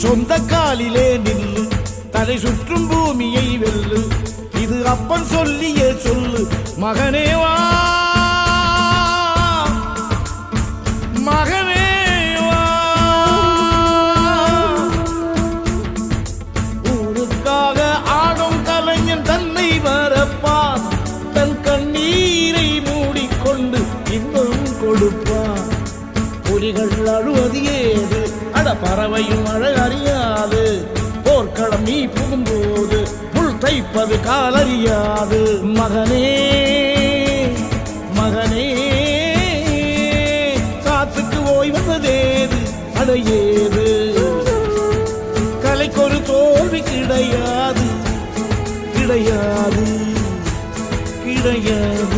சொந்த காலிலே நில்லு, தலை சுற்றும் பூமியை வெல்லு. இது அப்பன் சொல்லியே சொல்லு, மகனே வா மகனே வா. ஊருக்காக ஆடும் கலைஞன் தன்னை வரப்பான், தன் கண்ணீரை மூடிக்கொண்டு இன்பம் கொடுப்பான். புலிகள் அழுவது ஏது, அட பறவையும் அழ அறியாது. போர்க்களம் நீ புகும்போது முள் தைப்பது காலறியாது. மகனே மகனே காத்துக்கு ஓய்வதேது, அடையேது. கலைக்கொரு தோல்வி கிடையாது கிடையாது கிடையாது.